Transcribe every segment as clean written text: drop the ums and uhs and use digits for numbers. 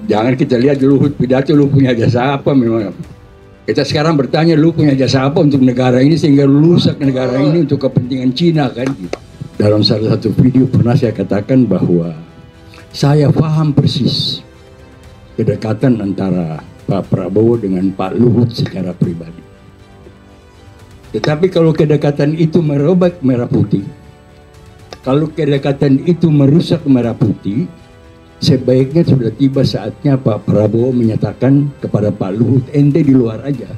Jangan kita lihat Luhut pidato, lu punya jasa apa memang. Kita sekarang bertanya, lu punya jasa apa untuk negara ini sehingga lu rusak negara ini untuk kepentingan Cina kan? Dalam salah satu video pernah saya katakan bahwa saya paham persis kedekatan antara Pak Prabowo dengan Pak Luhut secara pribadi. Tetapi kalau kedekatan itu merobek merah putih, kalau kedekatan itu merusak merah putih, sebaiknya sudah tiba saatnya Pak Prabowo menyatakan kepada Pak Luhut, ente di luar aja.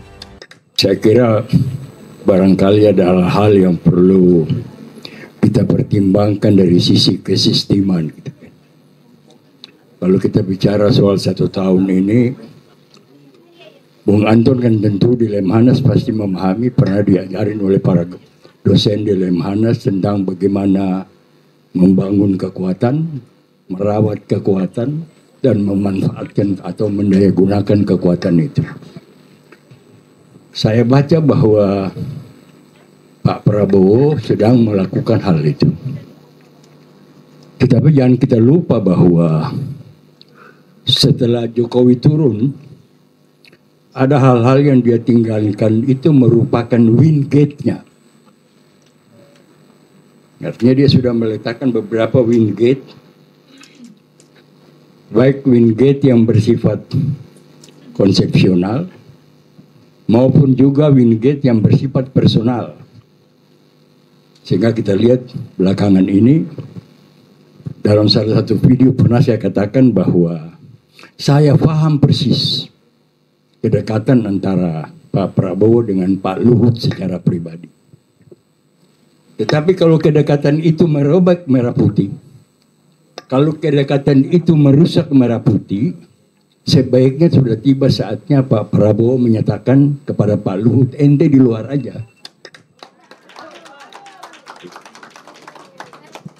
Saya kira barangkali ada hal-hal yang perlu kita pertimbangkan dari sisi kesisteman. Kalau kita bicara soal 1 tahun ini, Bung Anton kan tentu di Lemhanas pasti memahami, pernah diajarin oleh para dosen di Lemhanas tentang bagaimana membangun kekuatan, merawat kekuatan, dan memanfaatkan atau mendayagunakan kekuatan itu. Saya baca bahwa Pak Prabowo sedang melakukan hal itu. Tetapi jangan kita lupa bahwa setelah Jokowi turun, ada hal-hal yang dia tinggalkan itu merupakan win gate-nya. Artinya dia sudah meletakkan beberapa win gate, baik win gate yang bersifat konsepsional maupun juga win gate yang bersifat personal. Sehingga kita lihat belakangan ini, dalam salah satu video pernah saya katakan bahwa saya paham persis kedekatan antara Pak Prabowo dengan Pak Luhut secara pribadi. Tetapi kalau kedekatan itu merobek merah putih, kalau kedekatan itu merusak merah putih, sebaiknya sudah tiba saatnya Pak Prabowo menyatakan kepada Pak Luhut, ente di luar aja.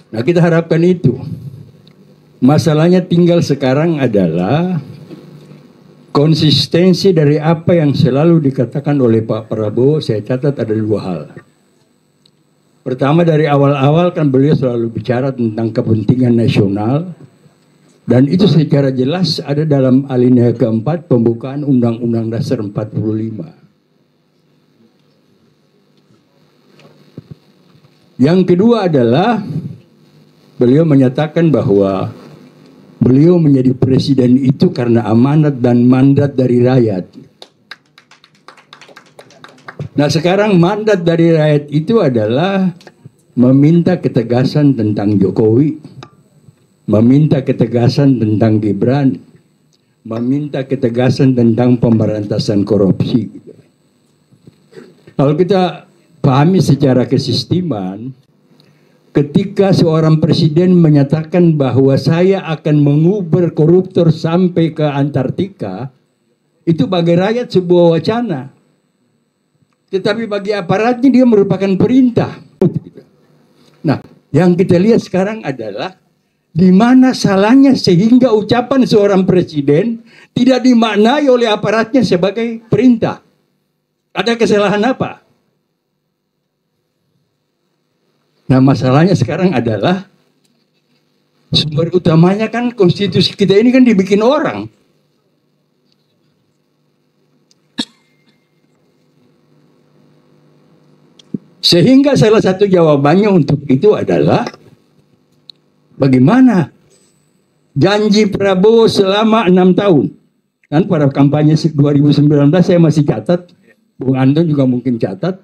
Nah, kita harapkan itu. Masalahnya tinggal sekarang adalah konsistensi dari apa yang selalu dikatakan oleh Pak Prabowo. Saya catat ada 2 hal. Pertama, dari awal-awal kan beliau selalu bicara tentang kepentingan nasional, dan itu secara jelas ada dalam alinea keempat pembukaan Undang-Undang Dasar 45. Yang kedua adalah beliau menyatakan bahwa beliau menjadi presiden itu karena amanat dan mandat dari rakyat. Nah, sekarang mandat dari rakyat itu adalah meminta ketegasan tentang Jokowi, meminta ketegasan tentang Gibran, meminta ketegasan tentang pemberantasan korupsi. Kalau kita pahami secara kesisteman, ketika seorang presiden menyatakan bahwa saya akan mengubur koruptor sampai ke Antartika, itu bagi rakyat sebuah wacana. Tetapi bagi aparatnya dia merupakan perintah. Nah, yang kita lihat sekarang adalah di mana salahnya sehingga ucapan seorang presiden tidak dimaknai oleh aparatnya sebagai perintah. Ada kesalahan apa? Nah, masalahnya sekarang adalah sumber utamanya kan konstitusi kita ini kan dibikin orang. Sehingga salah satu jawabannya untuk itu adalah bagaimana janji Prabowo selama 6 tahun. Kan pada kampanye 2019 saya masih catat, Bung Anton juga mungkin catat.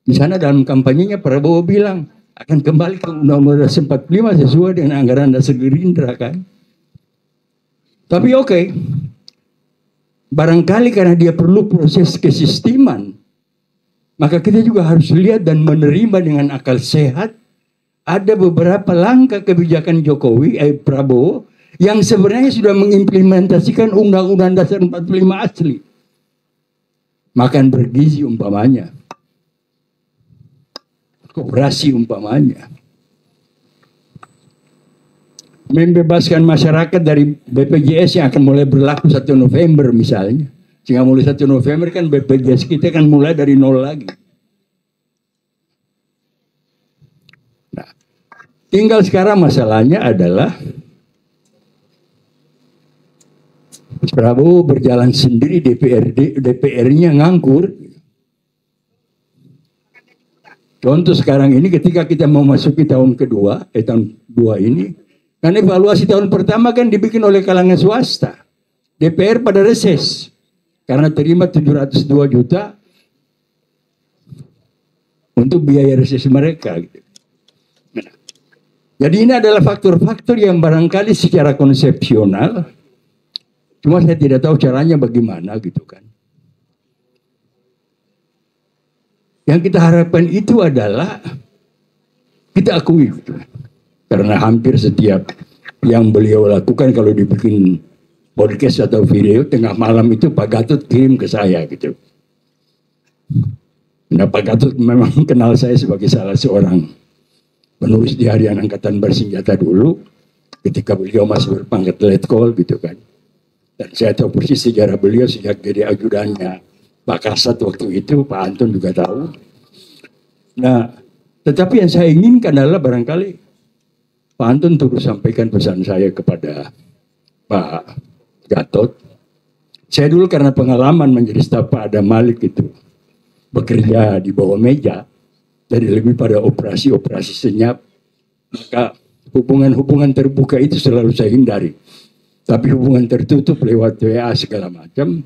Di sana dalam kampanyenya Prabowo bilang akan kembali ke Undang-Undang 45 sesuai dengan anggaran dasar Gerindra kan. Tapi oke, barangkali karena dia perlu proses kesisteman, maka kita juga harus lihat dan menerima dengan akal sehat ada beberapa langkah kebijakan Jokowi, Prabowo, yang sebenarnya sudah mengimplementasikan Undang-Undang Dasar 45 asli. Makan bergizi umpamanya. Koperasi umpamanya. Membebaskan masyarakat dari BPJS yang akan mulai berlaku 1 November misalnya. Sehingga mulai 1 November kan BPJS kita kan mulai dari nol lagi. Nah, tinggal sekarang masalahnya adalah Prabowo berjalan sendiri, DPR-nya nganggur. Contoh sekarang ini ketika kita mau masuki tahun kedua, tahun 2 ini, kan evaluasi tahun pertama kan dibikin oleh kalangan swasta. DPR pada reses karena terima 702 juta untuk biaya reses mereka. Gitu. Nah, jadi ini adalah faktor-faktor yang barangkali secara konsepsional, cuma saya tidak tahu caranya bagaimana gitu kan. Yang kita harapkan itu adalah kita akui gitu. Karena hampir setiap yang beliau lakukan kalau dibikin podcast atau video tengah malam itu Pak Gatot kirim ke saya gitu. Nah, Pak Gatot memang kenal saya sebagai salah seorang penulis di Harian Angkatan Bersenjata dulu ketika beliau masih berpangkat letkol gitu kan. Dan saya tahu persis sejarah beliau sejak jadi ajudannya Pak Kasat waktu itu, Pak Anton juga tahu. Nah, tetapi yang saya inginkan adalah barangkali Pak Anton terus sampaikan pesan saya kepada Pak Gatot. Saya dulu karena pengalaman menjadi staf Pak Adam Malik itu bekerja di bawah meja, jadi lebih pada operasi-operasi senyap, maka hubungan-hubungan terbuka itu selalu saya hindari. Tapi hubungan tertutup lewat WA segala macam.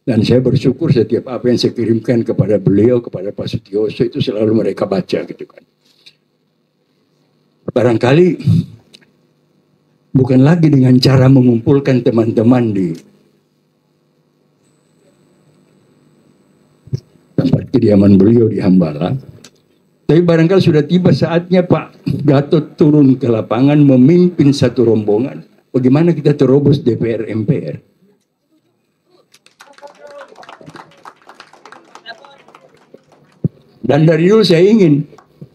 Dan saya bersyukur setiap apa yang saya kirimkan kepada beliau, kepada Pak Sutioso itu selalu mereka baca gitu kan. Barangkali bukan lagi dengan cara mengumpulkan teman-teman di tempat kediaman beliau di Hambalang. Tapi barangkali sudah tiba saatnya Pak Gatot turun ke lapangan memimpin satu rombongan. Bagaimana kita terobos DPR MPR. Dan dari dulu saya ingin,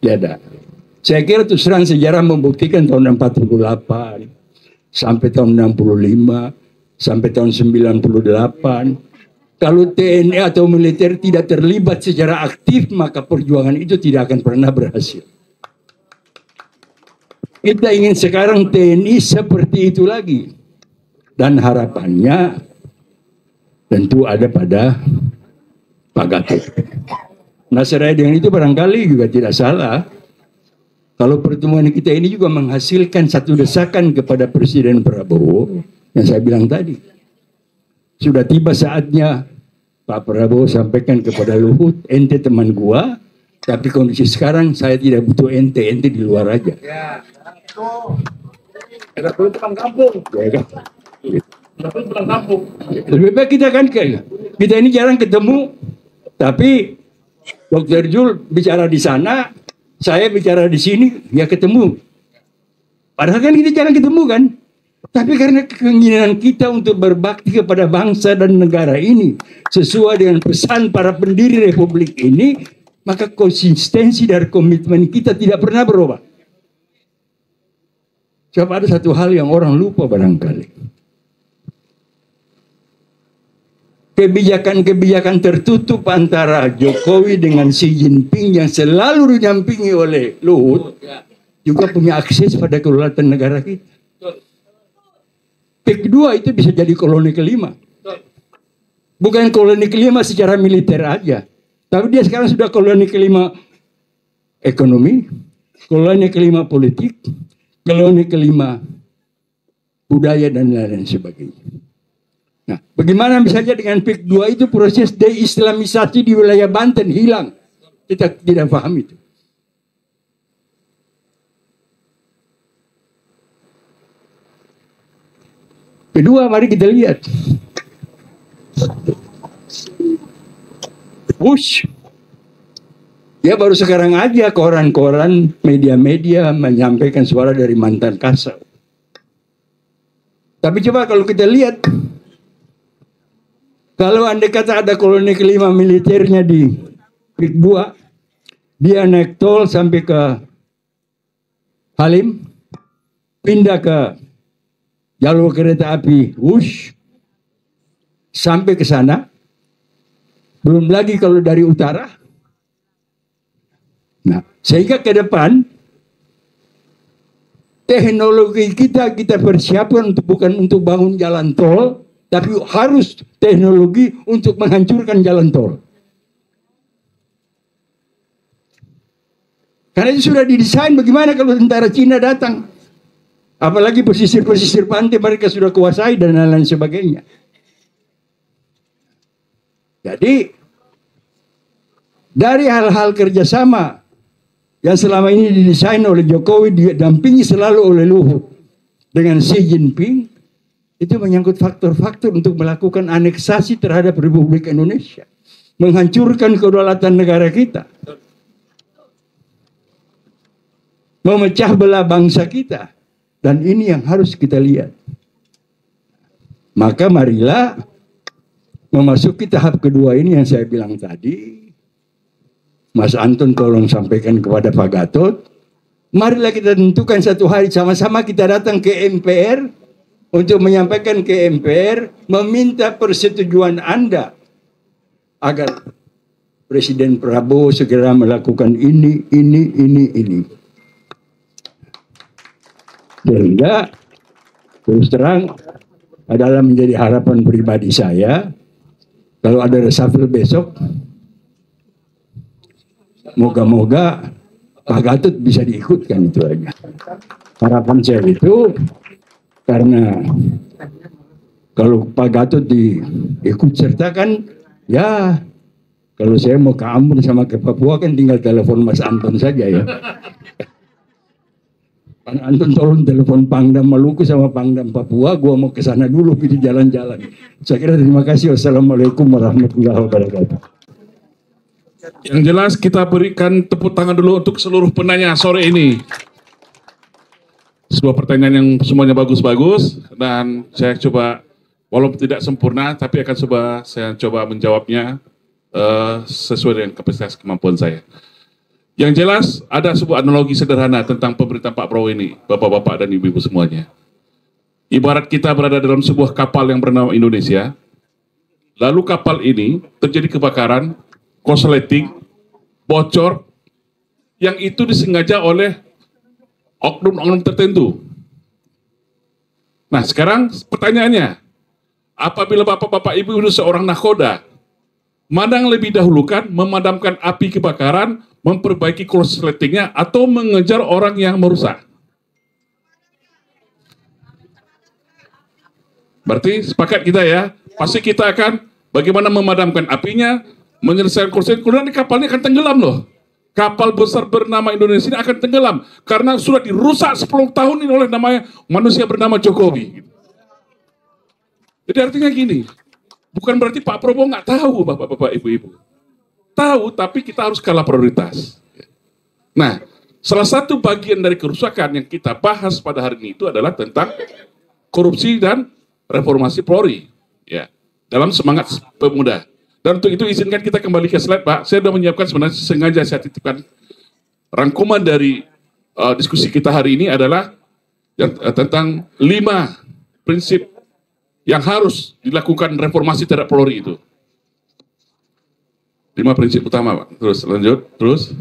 ada. Saya kira terus terang sejarah membuktikan tahun 48, sampai tahun 65, sampai tahun 98. Kalau TNI atau militer tidak terlibat secara aktif, maka perjuangan itu tidak akan pernah berhasil. Kita ingin sekarang TNI seperti itu lagi. Dan harapannya tentu ada pada Pak Gatot. Nah, seraya dengan itu barangkali juga tidak salah kalau pertemuan kita ini juga menghasilkan satu desakan kepada Presiden Prabowo yang saya bilang tadi. Sudah tiba saatnya Pak Prabowo sampaikan kepada Luhut, ente teman gua, tapi kondisi sekarang saya tidak butuh ente di luar aja. Ya, itu pulang kampung. Ya, kan? Pulang kampung. Lebih baik kita kan kita ini jarang ketemu, tapi Dr. Jul bicara di sana, saya bicara di sini, ya ketemu. Padahal kan kita jarang ketemu kan. Tapi karena keinginan kita untuk berbakti kepada bangsa dan negara ini sesuai dengan pesan para pendiri Republik ini, maka konsistensi dari komitmen kita tidak pernah berubah. Coba ada satu hal yang orang lupa barangkali. Kebijakan-kebijakan tertutup antara Jokowi dengan Xi Jinping yang selalu didampingi oleh Luhut juga punya akses pada kedaulatan negara kita. PIK 2 itu bisa jadi koloni kelima. Bukan koloni kelima secara militer aja, tapi dia sekarang sudah koloni kelima ekonomi, koloni kelima politik, koloni kelima budaya dan lain-lain sebagainya. Nah, bagaimana misalnya dengan PIK 2 itu proses deislamisasi di wilayah Banten hilang. Kita tidak paham itu. Kedua, mari kita lihat. Bush. Ya baru sekarang aja koran-koran, media-media menyampaikan suara dari mantan Kasau. Tapi coba kalau kita lihat, kalau andai kata ada koloni kelima militernya di PIK 2, dia naik tol sampai ke Halim, pindah ke jalur kereta api Wush, sampai ke sana. Belum lagi kalau dari utara. Nah, sehingga ke depan teknologi kita persiapkan bukan untuk bangun jalan tol, tapi harus teknologi untuk menghancurkan jalan tol. Karena itu sudah didesain bagaimana kalau tentara Cina datang. Apalagi pesisir-pesisir pantai mereka sudah kuasai dan lain-lain sebagainya. Jadi, dari hal-hal kerjasama yang selama ini didesain oleh Jokowi, didampingi selalu oleh Luhut dengan Xi Jinping, itu menyangkut faktor-faktor untuk melakukan aneksasi terhadap Republik Indonesia. Menghancurkan kedaulatan negara kita. Memecah belah bangsa kita. Dan ini yang harus kita lihat. Maka marilah memasuki tahap kedua ini yang saya bilang tadi. Mas Anton tolong sampaikan kepada Pak Gatot. Marilah kita tentukan satu hari sama-sama kita datang ke MPR. Untuk menyampaikan ke MPR. Meminta persetujuan Anda. Agar Presiden Prabowo segera melakukan ini. Sehingga terus terang adalah menjadi harapan pribadi saya. Kalau ada reshuffle besok, moga-moga Pak Gatot bisa diikutkan, itu aja. Harapan saya itu, karena kalau Pak Gatot diikut sertakan, ya kalau saya mau ke Ambon sama ke Papua kan tinggal telepon Mas Anton saja ya. Pak Anton tolong telepon Pangdam Maluku sama Pangdam Papua, gua mau ke sana dulu pilih jalan-jalan. Saya kira terima kasih. Wassalamualaikum warahmatullahi wabarakatuh. Yang jelas kita berikan tepuk tangan dulu untuk seluruh penanya sore ini. Sebuah pertanyaan yang semuanya bagus-bagus dan saya coba walaupun tidak sempurna tapi akan saya coba menjawabnya sesuai dengan kapasitas kemampuan saya. Yang jelas ada sebuah analogi sederhana tentang pemerintahan Pak Prabowo ini, bapak-bapak dan ibu-ibu semuanya. Ibarat kita berada dalam sebuah kapal yang bernama Indonesia, lalu kapal ini terjadi kebakaran, korsleting, bocor, yang itu disengaja oleh oknum-oknum tertentu. Nah sekarang pertanyaannya, apabila bapak-bapak ibu itu seorang nahkoda, mana yang lebih dahulukan memadamkan api kebakaran, memperbaiki korsletingnya, atau mengejar orang yang merusak? Berarti sepakat kita ya, pasti kita akan bagaimana memadamkan apinya, menyelesaikan korsleting, kemudian kapalnya akan tenggelam loh. Kapal besar bernama Indonesia ini akan tenggelam, karena sudah dirusak 10 tahun ini oleh namanya manusia bernama Jokowi. Jadi artinya gini, bukan berarti Pak Prabowo nggak tahu, bapak-bapak, ibu-ibu. Tahu, tapi kita harus skala prioritas. Nah, salah satu bagian dari kerusakan yang kita bahas pada hari ini itu adalah tentang korupsi dan reformasi Polri, ya, dalam semangat pemuda. Dan untuk itu izinkan kita kembali ke slide, Pak. Saya sudah menyiapkan, sebenarnya sengaja saya titipkan rangkuman dari diskusi kita hari ini adalah tentang 5 prinsip yang harus dilakukan reformasi terhadap Polri itu. 5 prinsip utama, Pak. Terus, lanjut. Terus.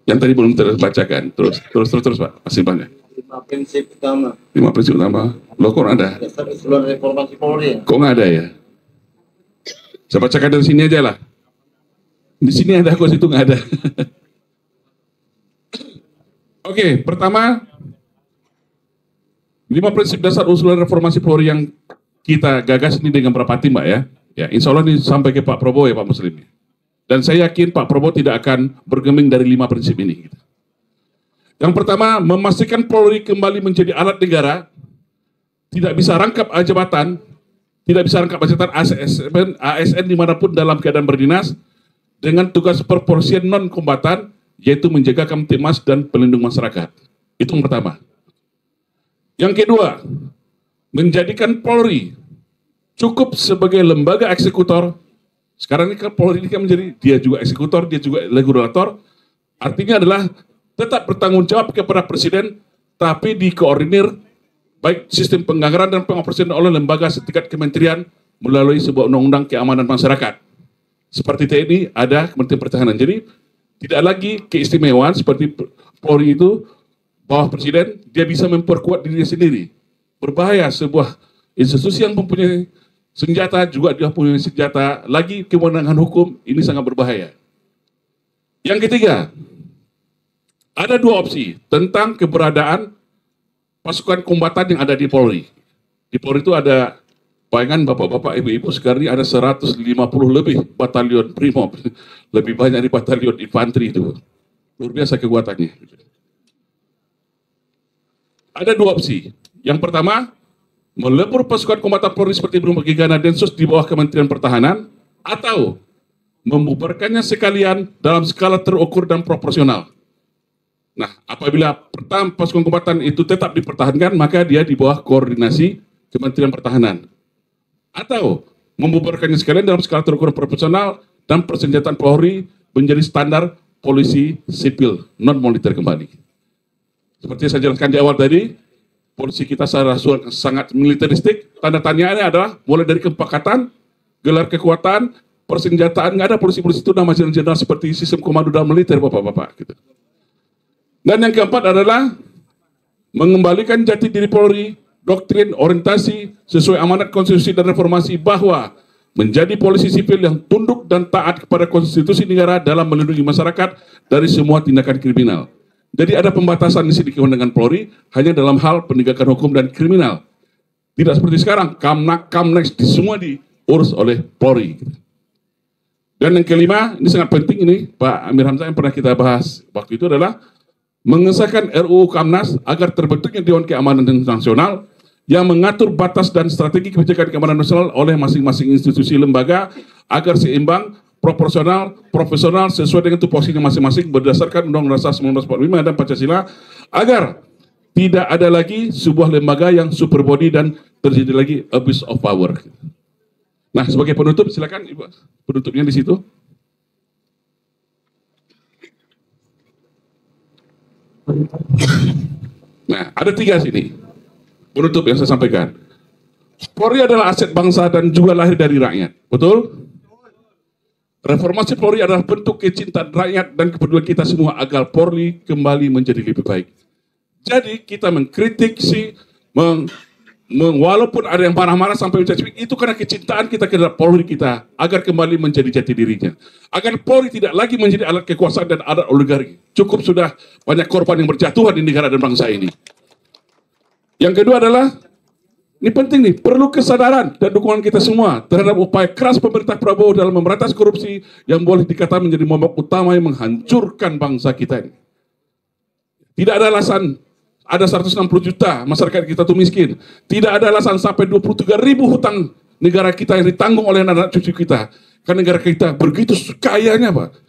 Yang tadi belum terbacakan. Terus, Pak. Masih banyak. 5 prinsip utama. 5 prinsip utama. Loh, kok ada? Dasar usulan reformasi Polri. Kok nggak ada ya? Saya bacakan dari sini aja lah. Di sini ada, kok situ nggak ada. Oke, pertama, 5 prinsip dasar usulan reformasi Polri yang kita gagas ini dengan berapa tim, Mbak ya? Ya, insya Allah ini sampai ke Pak Prabowo ya, Pak Muslim. Dan saya yakin Pak Prabowo tidak akan bergeming dari 5 prinsip ini. Yang pertama, memastikan Polri kembali menjadi alat negara, tidak bisa rangkap jabatan, ASN dimanapun dalam keadaan berdinas, dengan tugas proporsian non-kombatan, yaitu menjaga Kamtibmas dan pelindung masyarakat. Itu yang pertama. Yang kedua, menjadikan Polri cukup sebagai lembaga eksekutor. Sekarang ini kan Polri ini kan menjadi, dia juga eksekutor, dia juga regulator. Artinya adalah tetap bertanggung jawab kepada Presiden, tapi dikoordinir baik sistem penganggaran dan pengoperasian oleh lembaga setingkat kementerian melalui sebuah undang-undang keamanan masyarakat. Seperti TNI ada Kementerian Pertahanan. Jadi tidak lagi keistimewaan seperti Polri itu bawah presiden, dia bisa memperkuat dirinya sendiri. Berbahaya sebuah institusi yang mempunyai senjata, juga dia punya senjata, lagi kewenangan hukum, ini sangat berbahaya. Yang ketiga, ada dua opsi tentang keberadaan pasukan kombatan yang ada di Polri. Di Polri itu ada, bayangan bapak-bapak, ibu-ibu, sekarang ini ada 150 lebih batalion Brimob, lebih banyak di batalion infanteri itu. Luar biasa kekuatannya. Ada dua opsi. Yang pertama, melebur pasukan kombatan Polri seperti Brimob, Gegana, Densus di bawah Kementerian Pertahanan, atau membubarkannya sekalian dalam skala terukur dan proporsional. Nah, apabila pasukan kombatan itu tetap dipertahankan, maka dia di bawah koordinasi Kementerian Pertahanan. Atau membubarkannya sekalian dalam skala terukur proporsional dan persenjataan Polri menjadi standar polisi sipil non-militer kembali. Seperti yang saya jelaskan di awal tadi, polisi kita sangat militeristik. Tanda tanyanya adalah mulai dari kepekatan, gelar kekuatan, persenjataan. Nggak ada polisi-polisi itu nama jenderal seperti sistem komando dalam militer, bapak-bapak. Gitu. Dan yang keempat adalah mengembalikan jati diri Polri, doktrin, orientasi sesuai amanat konstitusi dan reformasi, bahwa menjadi polisi sipil yang tunduk dan taat kepada konstitusi negara dalam melindungi masyarakat dari semua tindakan kriminal. Jadi ada pembatasan di sini kewenangan Polri hanya dalam hal penegakan hukum dan kriminal. Tidak seperti sekarang, Kamnex semua diurus oleh Polri. Dan yang kelima, ini sangat penting ini, Pak Amir Hamzah, yang pernah kita bahas waktu itu adalah mengesahkan RUU Kamnas agar terbentuknya Dewan Keamanan Nasional yang mengatur batas dan strategi kebijakan keamanan nasional oleh masing-masing institusi lembaga agar seimbang, proporsional, profesional, sesuai dengan tupoksinya masing-masing berdasarkan Undang-Undang Dasar 1945 dan Pancasila, agar tidak ada lagi sebuah lembaga yang super body dan terjadi lagi abuse of power. Nah, sebagai penutup, silakan Ibu, penutupnya di situ. Nah, ada tiga sini penutup yang saya sampaikan. Polri adalah aset bangsa dan juga lahir dari rakyat, betul? Reformasi Polri adalah bentuk kecintaan rakyat dan kepedulian kita semua agar Polri kembali menjadi lebih baik. Jadi kita mengkritik walaupun ada yang marah-marah sampai mencaci, itu karena kecintaan kita terhadap Polri kita agar kembali menjadi jati dirinya. Agar Polri tidak lagi menjadi alat kekuasaan dan alat oligarki. Cukup sudah banyak korban yang berjatuhan di negara dan bangsa ini. Yang kedua adalah, ini penting nih, perlu kesadaran dan dukungan kita semua terhadap upaya keras pemerintah Prabowo dalam memberantas korupsi yang boleh dikatakan menjadi momok utama yang menghancurkan bangsa kita ini. Tidak ada alasan ada 160 juta masyarakat kita itu miskin. Tidak ada alasan sampai 23.000 hutang negara kita yang ditanggung oleh anak cucu kita. Karena negara kita begitu kayanya, Pak.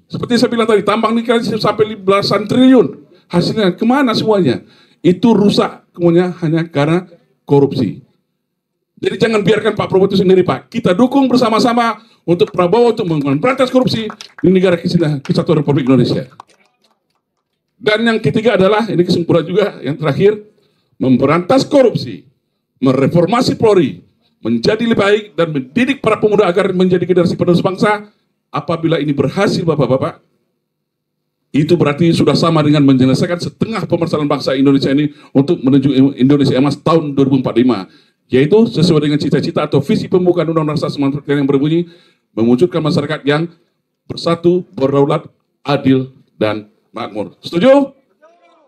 Seperti saya bilang tadi, tambang nikel sampai belasan triliun. Hasilnya kemana semuanya? Itu rusak kemudian hanya karena korupsi. Jadi jangan biarkan Pak Prabowo itu sendiri, Pak. Kita dukung bersama-sama untuk Prabowo untuk memberantas korupsi di negara Kesatuan Republik Indonesia. Dan yang ketiga adalah, ini kesimpulan juga yang terakhir, memberantas korupsi, mereformasi Polri, menjadi lebih baik dan mendidik para pemuda agar menjadi generasi penerus bangsa. Apabila ini berhasil, Bapak-bapak, itu berarti sudah sama dengan menyelesaikan setengah permasalahan bangsa Indonesia ini untuk menuju Indonesia Emas tahun 2045. Yaitu sesuai dengan cita-cita atau visi pembukaan Undang-Undang Dasar 1945 yang berbunyi, mewujudkan masyarakat yang bersatu, berdaulat, adil, dan makmur. Setuju?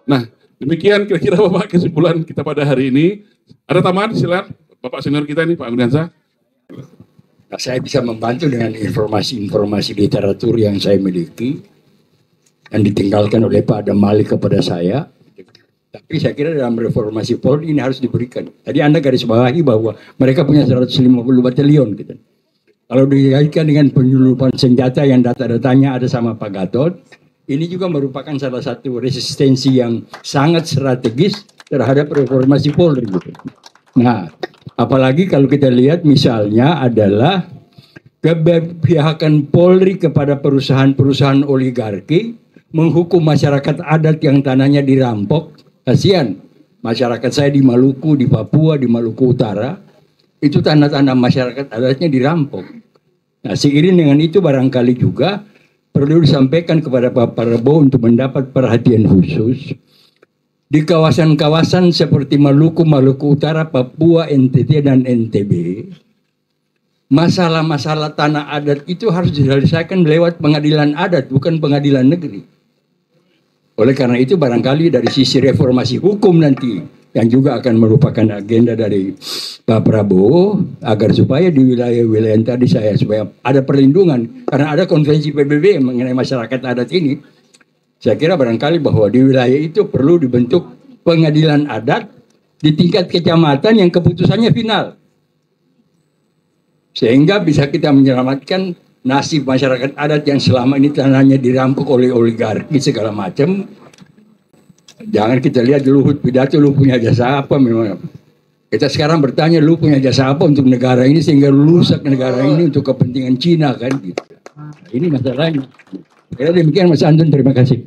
Nah, demikian kira-kira Bapak kesimpulan kita pada hari ini. Ada tambahan? Silakan Bapak senior kita ini, Pak Aguniansa. Nah, saya bisa membantu dengan informasi-informasi literatur yang saya miliki yang ditinggalkan oleh Pak Adam Malik kepada saya. Tapi saya kira dalam reformasi Polri ini harus diberikan. Tadi Anda garis bawahi bahwa mereka punya 150 batalion gitu. Kalau dikaitkan dengan penyelundupan senjata yang data-datanya ada sama Pak Gatot, ini juga merupakan salah satu resistensi yang sangat strategis terhadap reformasi Polri gitu. Nah, apalagi kalau kita lihat misalnya adalah keberpihakan Polri kepada perusahaan-perusahaan oligarki, menghukum masyarakat adat yang tanahnya dirampok. Kasihan masyarakat saya di Maluku, di Papua, di Maluku Utara, itu tanah-tanah masyarakat adatnya dirampok. Nah, seiring dengan itu barangkali juga perlu disampaikan kepada Pak Prabowo untuk mendapat perhatian khusus di kawasan-kawasan seperti Maluku, Maluku Utara, Papua, NTT, dan NTB, masalah-masalah tanah adat itu harus diselesaikan lewat pengadilan adat, bukan pengadilan negeri. Oleh karena itu barangkali dari sisi reformasi hukum nanti, yang juga akan merupakan agenda dari Pak Prabowo, agar supaya di wilayah-wilayah yang tadi supaya ada perlindungan, karena ada konvensi PBB mengenai masyarakat adat ini. Saya kira barangkali bahwa di wilayah itu perlu dibentuk pengadilan adat di tingkat kecamatan yang keputusannya final. Sehingga bisa kita menyelamatkan nasib masyarakat adat yang selama ini tanahnya dirampok oleh oligarki segala macam. Jangan kita lihat Luhut pidato, lu punya jasa apa memang. Kita sekarang bertanya, lu punya jasa apa untuk negara ini sehingga lu rusak negara ini untuk kepentingan Cina kan gitu. Nah, ini masalahnya. Ya demikian Mas Antun, terima kasih.